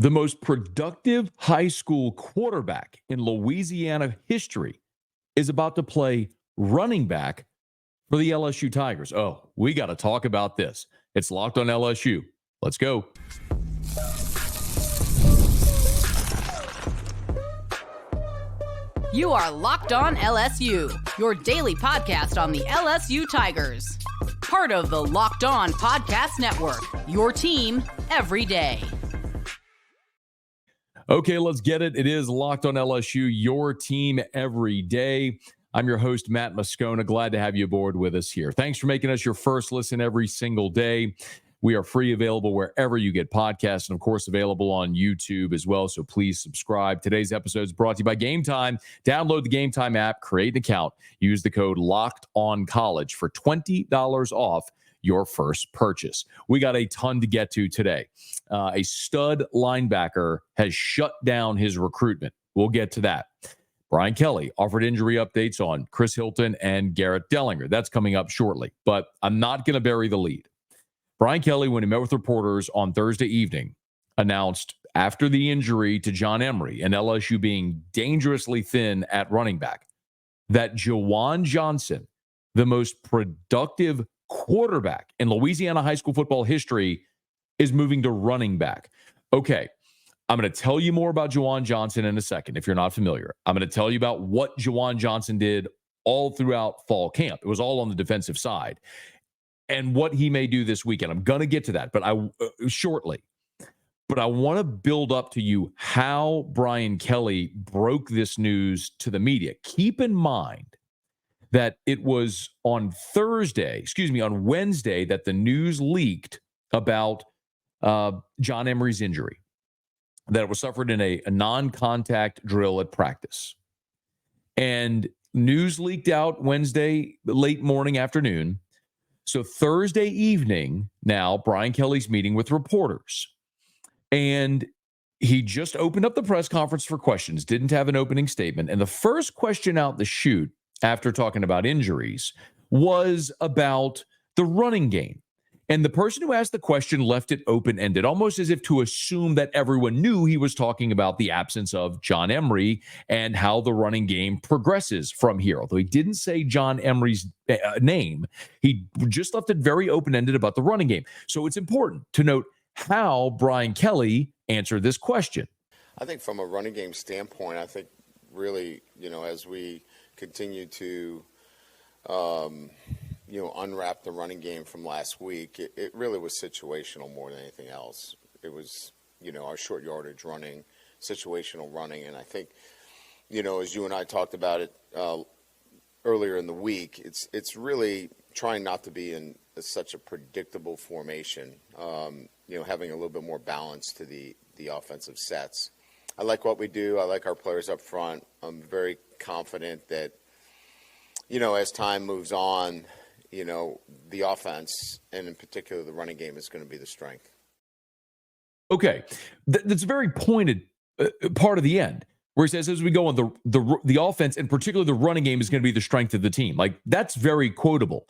The most productive high school quarterback in Louisiana history is about to play running back for the LSU Tigers. Oh, we got to talk about this. It's Locked on LSU. Let's go. You are Locked on LSU, your daily podcast on the LSU Tigers. Part of the Locked on Podcast Network, your team every day. Okay, let's get it. It is Locked on LSU, your team every day. I'm your host, Matt Moscona. Glad to have you aboard with us here. Thanks for making us your first listen every single day. We are free, available wherever you get podcasts, and of course, available on YouTube as well. So please subscribe. Today's episode is brought to you by Game Time. Download the Game Time app, create an account, use the code LOCKEDONCollege for $20 off your first purchase. We got a ton to get to today. A stud linebacker has shut down his recruitment. We'll get to that. Brian Kelly offered injury updates on Chris Hilton and Garrett Dellinger. That's coming up shortly, but I'm not going to bury the lead. Brian Kelly, when he met with reporters on Thursday evening, announced after the injury to John Emery and LSU being dangerously thin at running back, that Juwan Johnson, the most productive quarterback in Louisiana high school football history, is moving to running back. Okay, I'm going to tell you more about Juwan Johnson in a second if you're not familiar. I'm going to tell you about what Juwan Johnson did all throughout fall camp. It was all on the defensive side. And what he may do this weekend. I'm going to get to that, but shortly. But I want to build up to you how Brian Kelly broke this news to the media. Keep in mind that it was on Wednesday that the news leaked about John Emery's injury, that it was suffered in a non-contact drill at practice. And news leaked out Wednesday, late morning, afternoon. So Thursday evening, now, Brian Kelly's meeting with reporters. And he just opened up the press conference for questions, didn't have an opening statement. And the first question out the chute, after talking about injuries, was about the running game. And the person who asked the question left it open-ended, almost as if to assume that everyone knew he was talking about the absence of John Emery and how the running game progresses from here. Although he didn't say John Emery's name, he just left it very open-ended about the running game. So it's important to note how Brian Kelly answered this question. I think from a running game standpoint, I think really, as we continue to unwrap the running game from last week, it really was situational more than anything else. It was, our short yardage running, situational running. And I think, as you and I talked about it earlier in the week, it's really trying not to be in such a predictable formation, having a little bit more balance to the offensive sets. I like what we do. I like our players up front. I'm very confident that, as time moves on, the offense, and in particular the running game, is going to be the strength. Okay. That's a very pointed part of the end, where he says, as we go on, the offense, and particularly the running game, is going to be the strength of the team. Like, that's very quotable.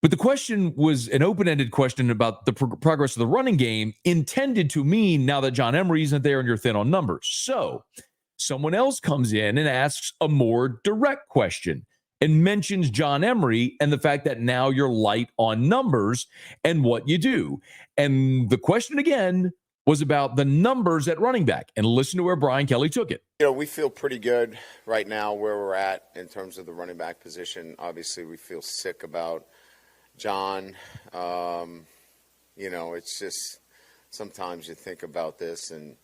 But the question was an open-ended question about the progress of the running game, intended to mean now that John Emery isn't there and you're thin on numbers. So someone else comes in and asks a more direct question and mentions John Emery and the fact that now you're light on numbers and what you do. And the question again was about the numbers at running back. And listen to where Brian Kelly took it. We feel pretty good right now where we're at in terms of the running back position. Obviously, we feel sick about John. It's just sometimes you think about this and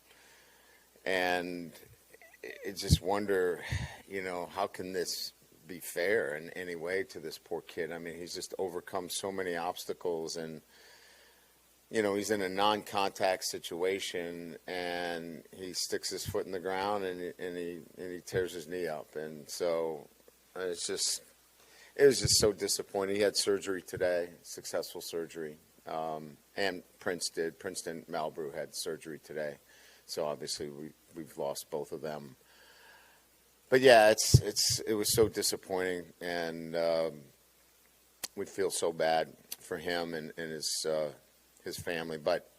it just wonder, how can this be fair in any way to this poor kid? I mean, he's just overcome so many obstacles, and he's in a non-contact situation, and he sticks his foot in the ground, and he tears his knee up, and so it was just so disappointing. He had surgery today, successful surgery, and Princeton Malbrew had surgery today, so obviously we've lost both of them. But yeah, it was so disappointing, and we feel so bad for him and his family. But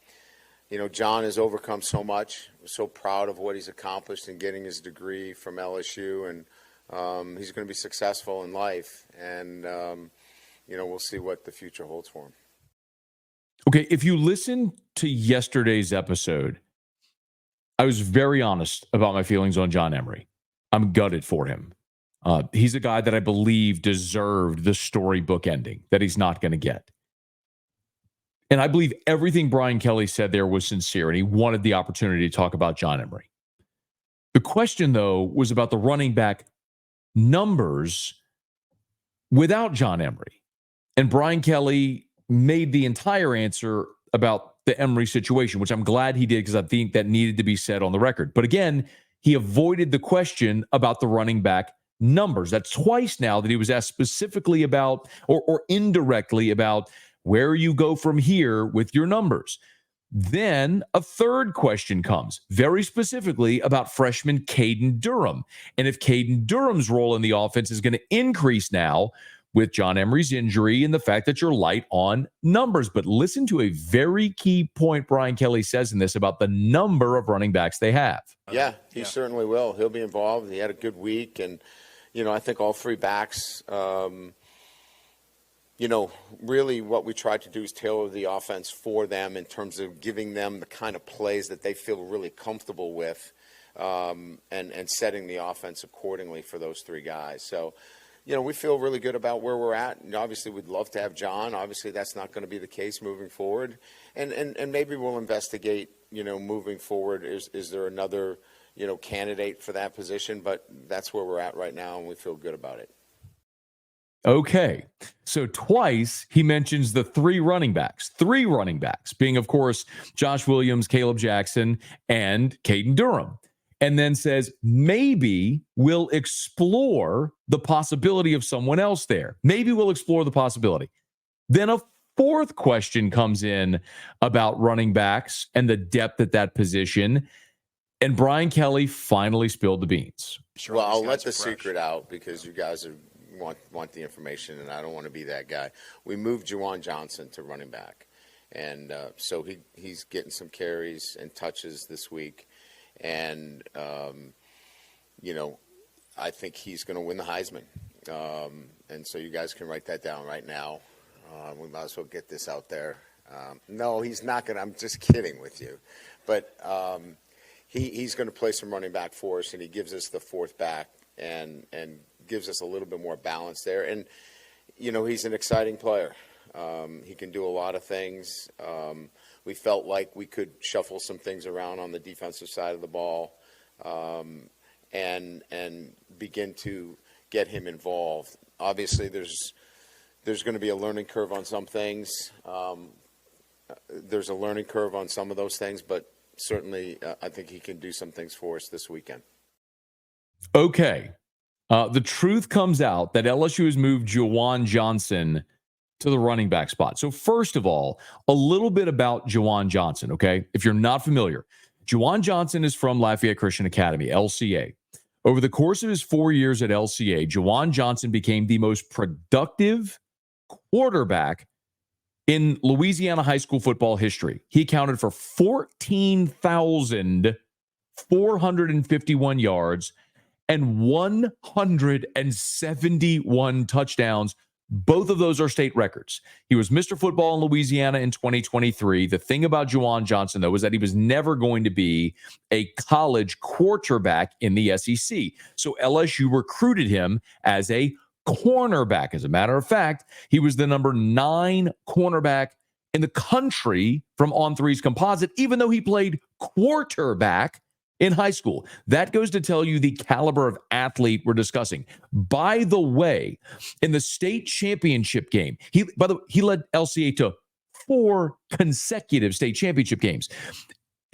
John has overcome so much. I'm so proud of what he's accomplished in getting his degree from LSU, and he's going to be successful in life. And, we'll see what the future holds for him. Okay, if you listen to yesterday's episode, I was very honest about my feelings on John Emery. I'm gutted for him. He's a guy that I believe deserved the storybook ending that he's not going to get. And I believe everything Brian Kelly said there was sincere, and he wanted the opportunity to talk about John Emery. The question, though, was about the running back numbers without John Emery. And Brian Kelly made the entire answer about the Emery situation, which I'm glad he did because I think that needed to be said on the record. But again, he avoided the question about the running back numbers. That's twice now that he was asked specifically about or indirectly about where you go from here with your numbers. Then a third question comes very specifically about freshman Caden Durham. And if Caden Durham's role in the offense is going to increase now with John Emery's injury and the fact that you're light on numbers. But listen to a very key point Brian Kelly says in this about the number of running backs they have. Yeah, he certainly will. He'll be involved. He had a good week. And, I think all three backs, really what we tried to do is tailor the offense for them in terms of giving them the kind of plays that they feel really comfortable with and setting the offense accordingly for those three guys. So, we feel really good about where we're at. And obviously, we'd love to have John. Obviously, that's not going to be the case moving forward. And maybe we'll investigate, moving forward. Is there another, candidate for that position? But that's where we're at right now, and we feel good about it. Okay, so twice he mentions the three running backs being, of course, Josh Williams, Caleb Jackson, and Caden Durham. And then says, maybe we'll explore the possibility of someone else there. Maybe we'll explore the possibility. Then a fourth question comes in about running backs and the depth at that position. And Brian Kelly finally spilled the beans. Sure, well, I'll let the secret out because you guys want the information, and I don't want to be that guy. We moved Juwan Johnson to running back. And so he's getting some carries and touches this week. And, I think he's going to win the Heisman. And so you guys can write that down right now. We might as well get this out there. No, he's not going to. I'm just kidding with you. But he's going to play some running back for us, and he gives us the fourth back and gives us a little bit more balance there. And, he's an exciting player. He can do a lot of things. We felt like we could shuffle some things around on the defensive side of the ball and begin to get him involved. Obviously, there's going to be a learning curve on some things. There's a learning curve on some of those things, but certainly I think he can do some things for us this weekend. Okay. The truth comes out that LSU has moved Juwan Johnson to the running back spot. So first of all, a little bit about Juwan Johnson, okay? If you're not familiar, Juwan Johnson is from Lafayette Christian Academy, LCA. Over the course of his 4 years at LCA, Juwan Johnson became the most productive quarterback in Louisiana high school football history. He accounted for 14,451 yards and 171 touchdowns. Both of those are state records. He was Mr. Football in Louisiana in 2023. The thing about Juwan Johnson, though, was that he was never going to be a college quarterback in the SEC. So LSU recruited him as a cornerback. As a matter of fact, he was the number 9 cornerback in the country from On3's composite, even though he played quarterback in high school. That goes to tell you the caliber of athlete we're discussing. By the way, in the state championship game, he led LCA to 4 consecutive state championship games.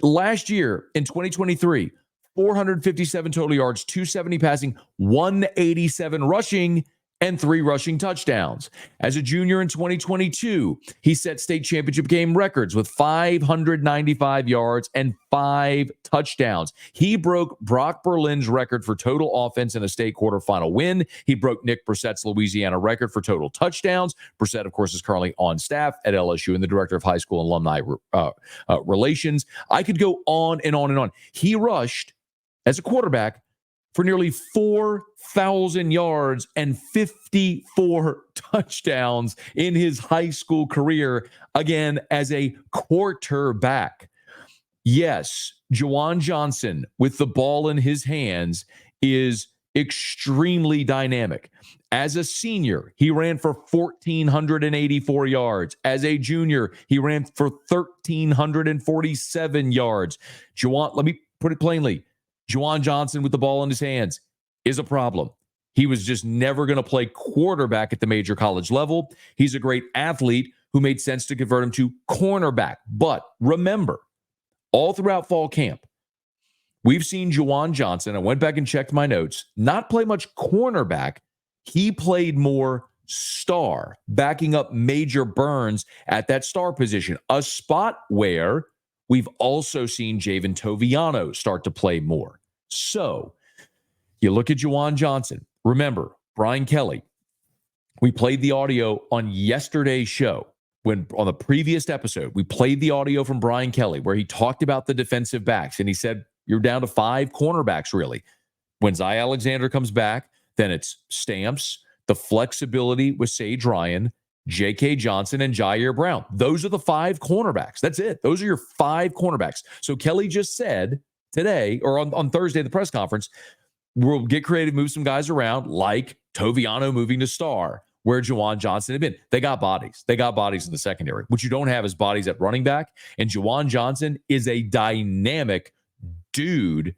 Last year in 2023, 457 total yards, 270 passing, 187 rushing, and 3 rushing touchdowns. As a junior in 2022, he set state championship game records with 595 yards and 5 touchdowns. He broke Brock Berlin's record for total offense in a state quarterfinal win. He broke Nick Brissett's Louisiana record for total touchdowns. Brissett, of course, is currently on staff at LSU and the director of high school alumni relations. I could go on and on and on. He rushed as a quarterback for nearly 4,000 yards and 54 touchdowns in his high school career, again, as a quarterback. Yes, Juwan Johnson, with the ball in his hands, is extremely dynamic. As a senior, he ran for 1,484 yards. As a junior, he ran for 1,347 yards. Juwan, let me put it plainly, Juwan Johnson with the ball in his hands is a problem. He was just never going to play quarterback at the major college level. He's a great athlete who made sense to convert him to cornerback. But remember, all throughout fall camp, we've seen Juwan Johnson, I went back and checked my notes, not play much cornerback. He played more star, backing up Major Burns at that star position, a spot where we've also seen Javen Toviano start to play more. So you look at Juwan Johnson. Remember, Brian Kelly, we played the audio on yesterday's show. When on the previous episode, we played the audio from Brian Kelly where he talked about the defensive backs. And he said, you're down to 5 cornerbacks, really. When Zy Alexander comes back, then it's Stamps, the flexibility with Sage Ryan, J.K. Johnson, and Jair Brown. Those are the 5 cornerbacks. That's it. Those are your 5 cornerbacks. So Kelly just said today, or on Thursday at the press conference, we'll get creative, move some guys around, like Toviano moving to star, where Juwan Johnson had been. They got bodies. They got bodies in the secondary. What you don't have is bodies at running back. And Juwan Johnson is a dynamic dude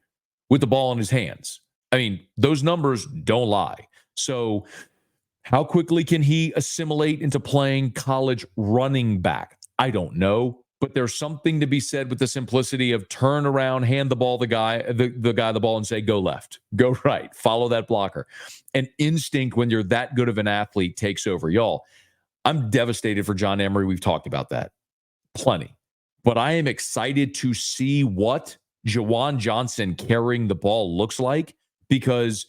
with the ball in his hands. I mean, those numbers don't lie. So how quickly can he assimilate into playing college running back? I don't know, but there's something to be said with the simplicity of turn around, hand the ball the guy the ball and say, go left, go right, follow that blocker. And instinct when you're that good of an athlete takes over. Y'all, I'm devastated for John Emery. We've talked about that plenty, but I am excited to see what Juwan Johnson carrying the ball looks like, because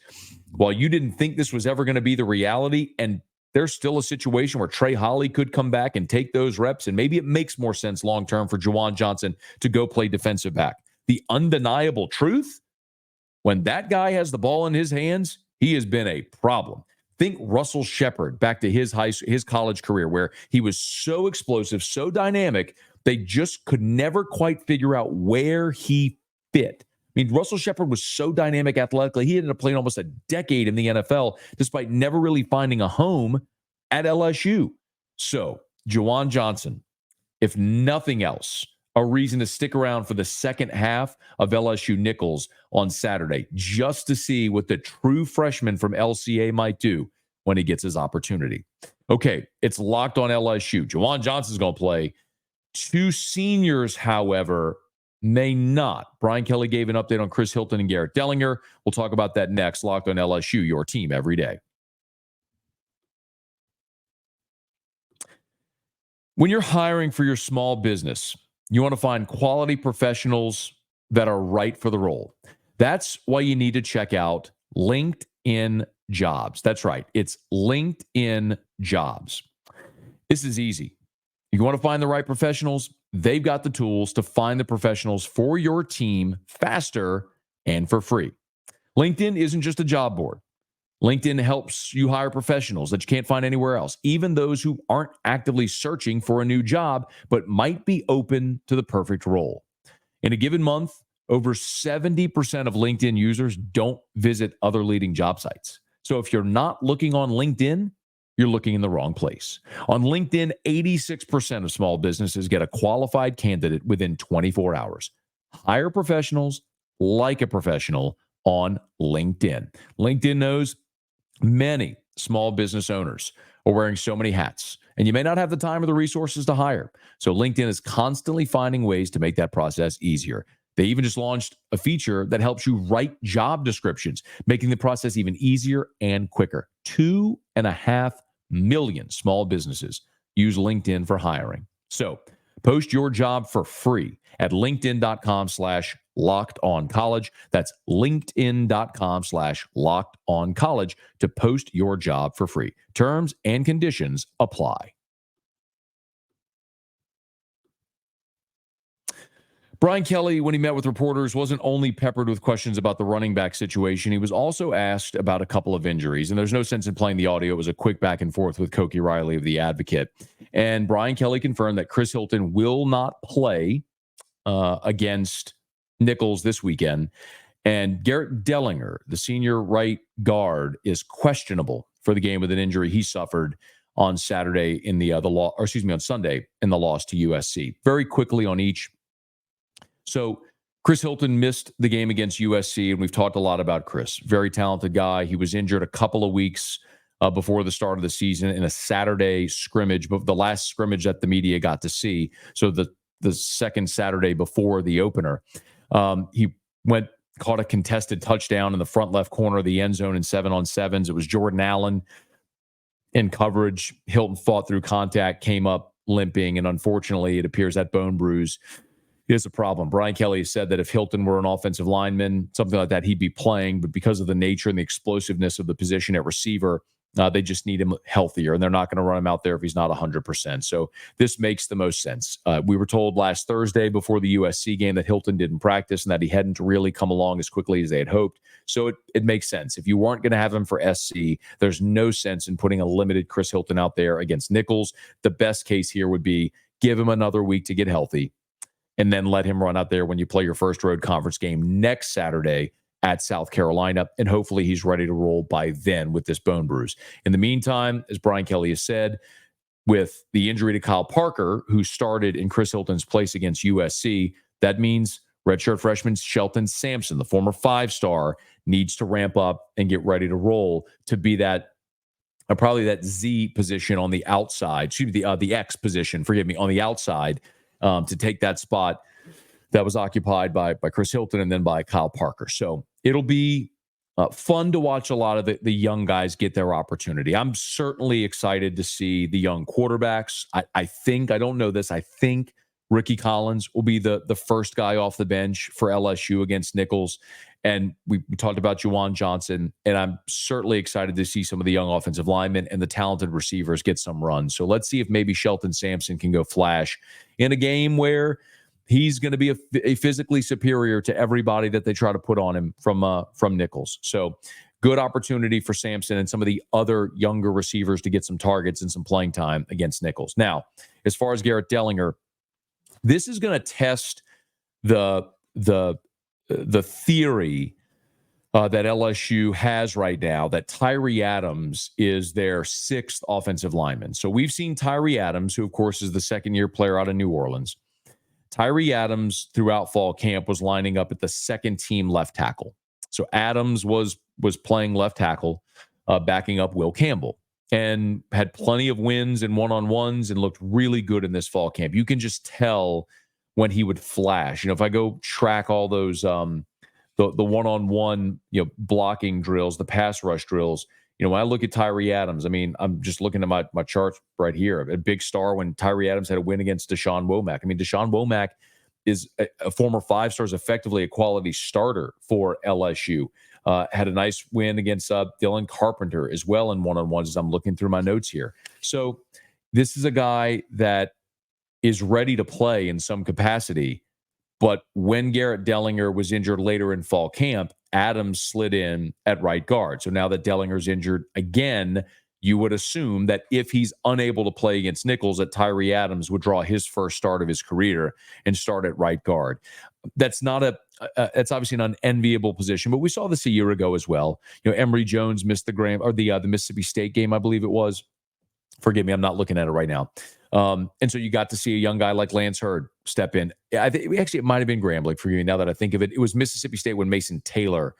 while you didn't think this was ever going to be the reality, and there's still a situation where Trey Holly could come back and take those reps, and maybe it makes more sense long-term for Juwan Johnson to go play defensive back. The undeniable truth, when that guy has the ball in his hands, he has been a problem. Think Russell Shepard back to his college career, where he was so explosive, so dynamic, they just could never quite figure out where he fit. I mean, Russell Shepard was so dynamic athletically. He ended up playing almost a decade in the NFL, despite never really finding a home at LSU. So, Juwan Johnson, if nothing else, a reason to stick around for the second half of LSU Nichols on Saturday, just to see what the true freshman from LCA might do when he gets his opportunity. Okay, it's locked on LSU. Juwan Johnson's going to play. 2 seniors, however, may not. Brian Kelly gave an update on Chris Hilton and Garrett Dellinger. We'll talk about that next. Locked on LSU, your team every day. When you're hiring for your small business, you want to find quality professionals that are right for the role. That's why you need to check out LinkedIn Jobs. That's right. It's LinkedIn Jobs. This is easy. You want to find the right professionals? They've got the tools to find the professionals for your team faster and for free. LinkedIn isn't just a job board. LinkedIn helps you hire professionals that you can't find anywhere else, even those who aren't actively searching for a new job, but might be open to the perfect role. In a given month, over 70% of LinkedIn users don't visit other leading job sites. So if you're not looking on LinkedIn, you're looking in the wrong place. On LinkedIn, 86% of small businesses get a qualified candidate within 24 hours. Hire professionals like a professional on LinkedIn. LinkedIn knows many small business owners are wearing so many hats, and you may not have the time or the resources to hire. So LinkedIn is constantly finding ways to make that process easier. They even just launched a feature that helps you write job descriptions, making the process even easier and quicker. 2.5 million small businesses use LinkedIn for hiring. So post your job for free at linkedin.com/lockedoncollege. That's linkedin.com/lockedoncollege to post your job for free. Terms and conditions apply. Brian Kelly, when he met with reporters, wasn't only peppered with questions about the running back situation. He was also asked about a couple of injuries. And there's no sense in playing the audio. It was a quick back and forth with Koki Riley of The Advocate. And Brian Kelly confirmed that Chris Hilton will not play against Nichols this weekend. And Garrett Dellinger, the senior right guard, is questionable for the game with an injury he suffered on Saturday in the on Sunday in the loss to USC. Very quickly on each. So Chris Hilton missed the game against USC, and we've talked a lot about Chris. Very talented guy. He was injured a couple of weeks before the start of the season in a Saturday scrimmage, but the last scrimmage that the media got to see. So the second Saturday before the opener, he caught a contested touchdown in the front left corner of the end zone in 7-on-7s. It was Jordan Allen in coverage. Hilton fought through contact, came up limping, and unfortunately, it appears that bone bruise is a problem. Brian Kelly said that if Hilton were an offensive lineman, something like that, he'd be playing. But because of the nature and the explosiveness of the position at receiver, they just need him healthier, and they're not going to run him out there if he's not 100%. So this makes the most sense. We were told last Thursday before the USC game that Hilton didn't practice and that he hadn't really come along as quickly as they had hoped. So it makes sense. If you weren't going to have him for SC, there's no sense in putting a limited Chris Hilton out there against Nichols. The best case here would be give him another week to get healthy, and then let him run out there when you play your first road conference game next Saturday at South Carolina, and hopefully he's ready to roll by then with this bone bruise. In the meantime, as Brian Kelly has said, with the injury to Kyle Parker, who started in Chris Hilton's place against USC, that means redshirt freshman Shelton Sampson, the former 5-star, needs to ramp up and get ready to roll to be that probably that Z position on the outside, the X position, on the outside, to take that spot that was occupied by Chris Hilton and then by Kyle Parker. So it'll be fun to watch a lot of the young guys get their opportunity. I'm certainly excited to see the young quarterbacks. I don't know this, I think Ricky Collins will be the first guy off the bench for LSU against Nichols. And we talked about Juwan Johnson, and I'm certainly excited to see some of the young offensive linemen and the talented receivers get some runs. So let's see if maybe Shelton Sampson can go flash in a game where he's going to be a physically superior to everybody that they try to put on him from Nichols. So good opportunity for Sampson and some of the other younger receivers to get some targets and some playing time against Nichols. Now, as far as Garrett Dellinger, this is going to test the theory that LSU has right now that Tyree Adams is their 6th offensive lineman. So we've seen Tyree Adams, who of course is the second-year player out of New Orleans. Tyree Adams throughout fall camp was lining up at the second-team left tackle. So Adams was playing left tackle, backing up Will Campbell, and had plenty of wins and one-on-ones and looked really good in this fall camp. You can just tell when he would flash. If I go track all those the one-on-one blocking drills, the pass rush drills, when I look at Tyree Adams, I'm just looking at my chart right here. A big star when Tyree Adams had a win against Deshaun Womack. Deshaun Womack is a former 5-star, is effectively a quality starter for LSU. Had a nice win against Dylan Carpenter as well in one-on-ones as I'm looking through my notes here. So this is a guy that is ready to play in some capacity. But when Garrett Dellinger was injured later in fall camp, Adams slid in at right guard. So now that Dellinger's injured again, you would assume that if he's unable to play against Nichols, that Tyree Adams would draw his first start of his career and start at right guard. That's that's obviously an unenviable position, but we saw this a year ago as well. Emery Jones missed the Mississippi State game, I believe it was. Forgive me, I'm not looking at it right now. And so you got to see a young guy like Lance Hurd step in. I think actually it might have been Grambling for you. Now that I think of it, it was Mississippi State when Mason Taylor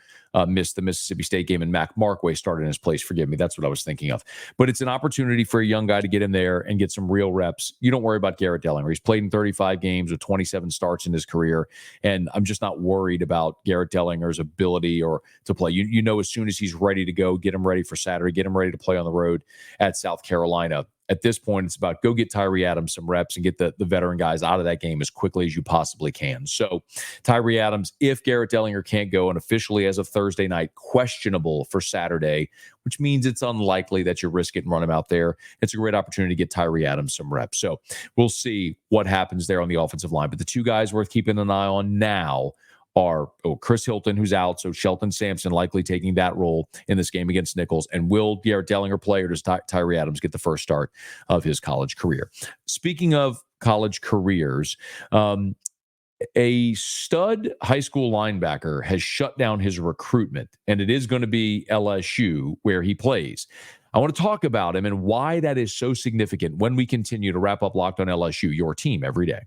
missed the Mississippi State game and Mac Markway started in his place. Forgive me. That's what I was thinking of. But it's an opportunity for a young guy to get in there and get some real reps. You don't worry about Garrett Dellinger. He's played in 35 games with 27 starts in his career. And I'm just not worried about Garrett Dellinger's ability or to play. You know, as soon as he's ready to go, get him ready for Saturday, get him ready to play on the road at South Carolina. At this point, it's about go get Tyree Adams some reps and get the veteran guys out of that game as quickly as you possibly can. So Tyree Adams, if Garrett Dellinger can't go, and officially as of Thursday night, questionable for Saturday, which means it's unlikely that you risk it and run him out there. It's a great opportunity to get Tyree Adams some reps. So we'll see what happens there on the offensive line. But the two guys worth keeping an eye on now are Chris Hilton, who's out, so Shelton Sampson likely taking that role in this game against Nichols. And will Garrett Dellinger play, or does Tyree Adams get the first start of his college career? Speaking of college careers, a stud high school linebacker has shut down his recruitment, and it is going to be LSU where he plays. I want to talk about him and why that is so significant when we continue to wrap up Locked on LSU, your team every day.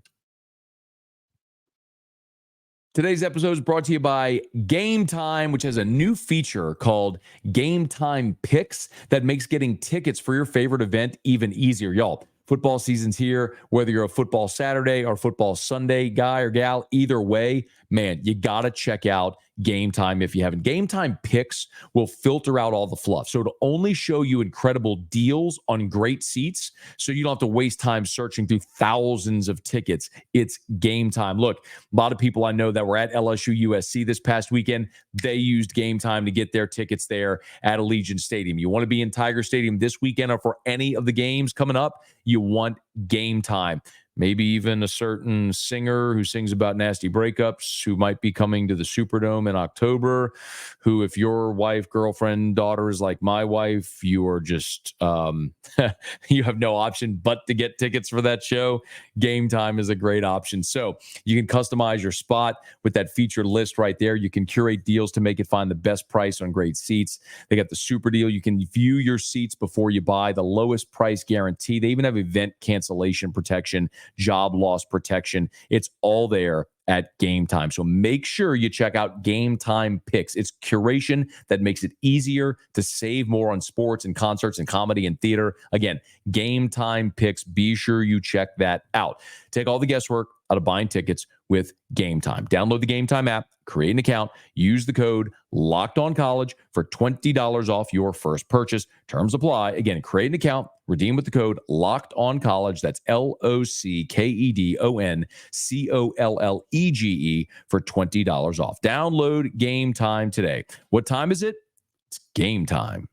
Today's episode is brought to you by Game Time, which has a new feature called Game Time Picks that makes getting tickets for your favorite event even easier. Y'all, football season's here. Whether you're a football Saturday or football Sunday guy or gal, either way, man, you got to check out Game Time if you haven't. Game Time Picks will filter out all the fluff. So it'll only show you incredible deals on great seats, so you don't have to waste time searching through thousands of tickets. It's Game Time. Look, a lot of people I know that were at LSU USC this past weekend, they used Game Time to get their tickets there at Allegiant Stadium. You want to be in Tiger Stadium this weekend or for any of the games coming up, you want Game Time. Maybe even a certain singer who sings about nasty breakups who might be coming to the Superdome in October, who, if your wife, girlfriend, daughter is like my wife, you are just, you have no option but to get tickets for that show. Game Time is a great option. So you can customize your spot with that featured list right there. You can curate deals to make it find the best price on great seats. They got the super deal. You can view your seats before you buy, the lowest price guarantee. They even have event cancellation protection, job loss protection. It's all there at Game Time. So make sure you check out Game Time Picks. It's curation that makes it easier to save more on sports and concerts and comedy and theater. Again, Game Time Picks. Be sure you check that out. Take all the guesswork out of buying tickets with Game Time. Download the Game Time app, create an account, use the code LOCKEDONCollege for $20 off your first purchase. Terms apply. Again, create an account, redeem with the code LOCKEDONCollege. That's LOCKEDONCOLLEGE for $20 off. Download Game Time today. What time is it? It's game time.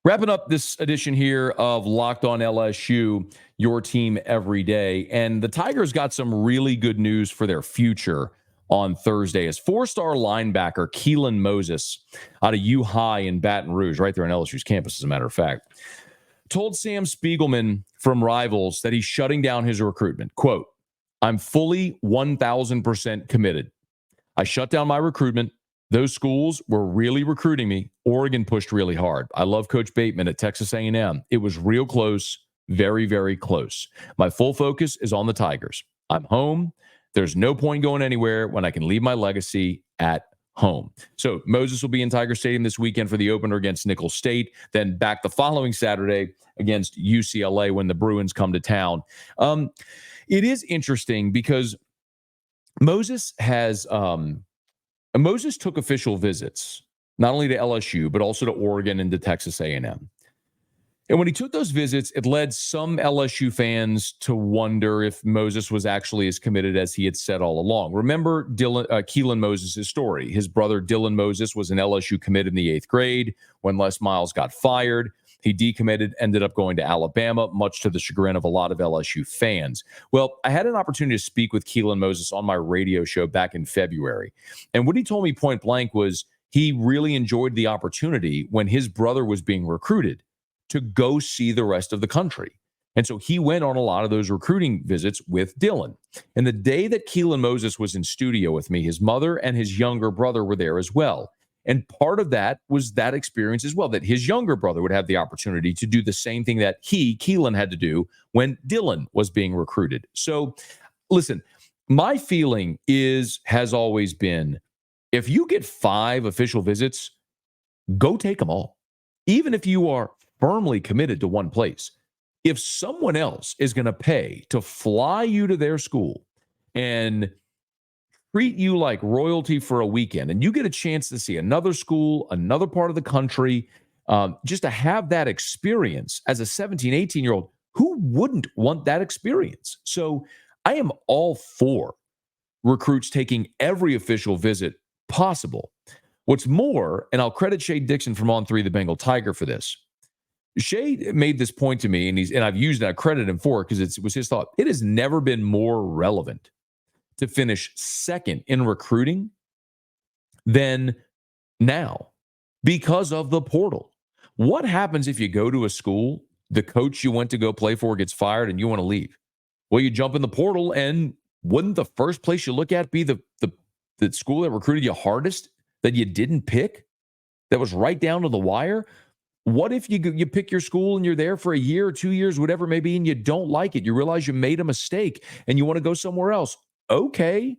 Wrapping up this edition here of Locked on LSU, your team every day. And the Tigers got some really good news for their future on Thursday as four-star linebacker Keylan Moses out of U High in Baton Rouge, right there on LSU's campus, as a matter of fact, told Sam Spiegelman from Rivals that he's shutting down his recruitment. Quote, "I'm fully 1,000% committed. I shut down my recruitment. Those schools were really recruiting me. Oregon pushed really hard. I love Coach Bateman at Texas A&M. It was real close, very, very close. My full focus is on the Tigers. I'm home. There's no point going anywhere when I can leave my legacy at home." So Moses will be in Tiger Stadium this weekend for the opener against Nicholls State, then back the following Saturday against UCLA when the Bruins come to town. It is interesting because Moses took official visits, not only to LSU, but also to Oregon and to Texas A&M. And when he took those visits, it led some LSU fans to wonder if Moses was actually as committed as he had said all along. Remember Keylan Moses' story. His brother Dylan Moses was an LSU commit in the 8th grade. When Les Miles got fired, he decommitted, ended up going to Alabama, much to the chagrin of a lot of LSU fans. Well, I had an opportunity to speak with Keylan Moses on my radio show back in February. And what he told me point blank was he really enjoyed the opportunity when his brother was being recruited to go see the rest of the country. And so he went on a lot of those recruiting visits with Dylan. And the day that Keylan Moses was in studio with me, his mother and his younger brother were there as well. And part of that was that experience as well, that his younger brother would have the opportunity to do the same thing that Keylan, had to do when Dylan was being recruited. So listen, my feeling has always been, if you get 5 official visits, go take them all. Even if you are firmly committed to one place, if someone else is going to pay to fly you to their school and treat you like royalty for a weekend, and you get a chance to see another school, another part of the country, just to have that experience as a 17, 18-year-old, who wouldn't want that experience? So I am all for recruits taking every official visit possible. What's more, and I'll credit Shea Dixon from On 3 the Bengal Tiger for this. Shea made this point to me, and I've used that, credit him for it because it was his thought. It has never been more relevant to finish second in recruiting than now because of the portal. What happens if you go to a school, the coach you went to go play for gets fired, and you want to leave? Well, you jump in the portal, and wouldn't the first place you look at be the school that recruited you hardest, that you didn't pick, that was right down to the wire? What if you pick your school and you're there for a year or 2 years, whatever it may be, and you don't like it? You realize you made a mistake and you want to go somewhere else. Okay.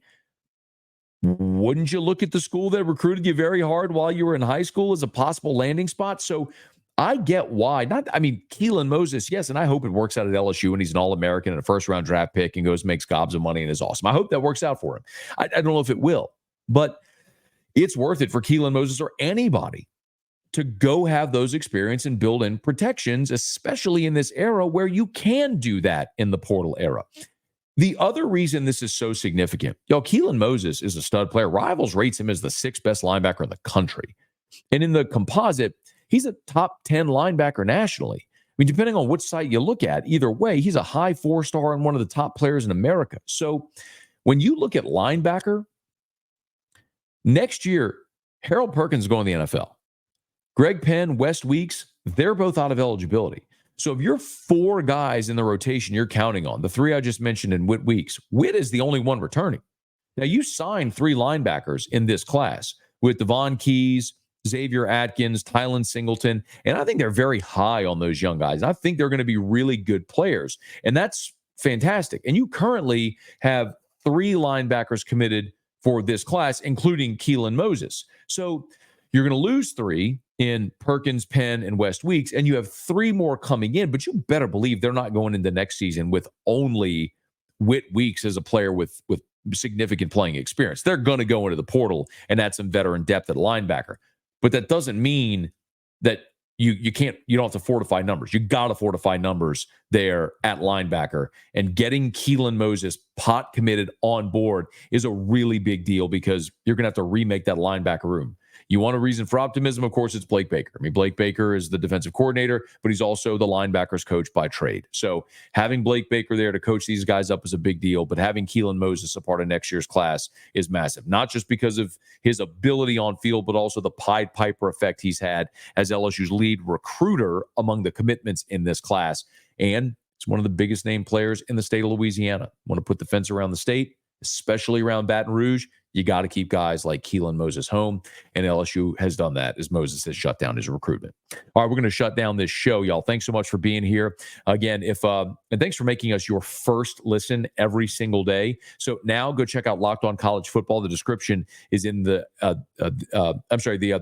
Wouldn't you look at the school that recruited you very hard while you were in high school as a possible landing spot? So I get why. Keylan Moses, yes, and I hope it works out at LSU and he's an All-American and a first-round draft pick and goes makes gobs of money and is awesome. I hope that works out for him. I don't know if it will, but it's worth it for Keylan Moses or anybody to go have those experiences and build in protections, especially in this era where you can do that in the portal era. The other reason this is so significant, Keylan Moses is a stud player. Rivals rates him as the 6th best linebacker in the country. And in the composite, he's a top 10 linebacker nationally. I mean, depending on which site you look at, either way, he's a high 4-star and one of the top players in America. So when you look at linebacker, next year, Harold Perkins is going to the NFL. Greg Penn, West Weeks, they're both out of eligibility. So if you're 4 guys in the rotation you're counting on, the 3 I just mentioned in Whit Weeks, Whit is the only one returning. Now, you signed 3 linebackers in this class with Devon Keys, Xavier Atkins, Tylen Singleton, and I think they're very high on those young guys. I think they're going to be really good players, and that's fantastic. And you currently have 3 linebackers committed for this class, including Keylan Moses. So you're going to lose 3 in Perkins, Penn, and West Weeks, and you have 3 more coming in, but you better believe they're not going into next season with only Whit Weeks as a player with significant playing experience. They're going to go into the portal and add some veteran depth at linebacker. But that doesn't mean that you don't have to fortify numbers. You got to fortify numbers there at linebacker. And getting Keylan Moses pot committed on board is a really big deal because you're going to have to remake that linebacker room. You want a reason for optimism? Of course, it's Blake Baker. I mean, Blake Baker is the defensive coordinator, but he's also the linebackers coach by trade. So having Blake Baker there to coach these guys up is a big deal, but having Keylan Moses a part of next year's class is massive, not just because of his ability on field, but also the Pied Piper effect he's had as LSU's lead recruiter among the commitments in this class. And it's one of the biggest name players in the state of Louisiana. Want to put the fence around the state, especially around Baton Rouge. You got to keep guys like Keylan Moses home, and LSU has done that as Moses has shut down his recruitment. All right, we're going to shut down this show, y'all. Thanks so much for being here. Again, and thanks for making us your first listen every single day. So now go check out Locked On College Football. The description is in the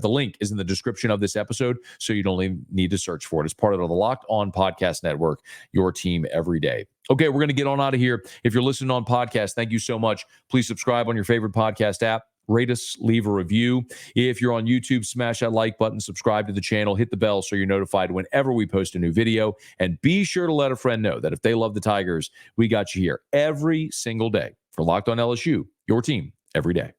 link is in the description of this episode, so you don't even need to search for it. It's part of the Locked On Podcast Network, your team every day. Okay, we're going to get on out of here. If you're listening on podcast, thank you so much. Please subscribe on your favorite podcast app. Rate us, leave a review. If you're on YouTube, smash that like button, subscribe to the channel, hit the bell so you're notified whenever we post a new video. And be sure to let a friend know that if they love the Tigers, we got you here every single day for Locked On LSU, your team every day.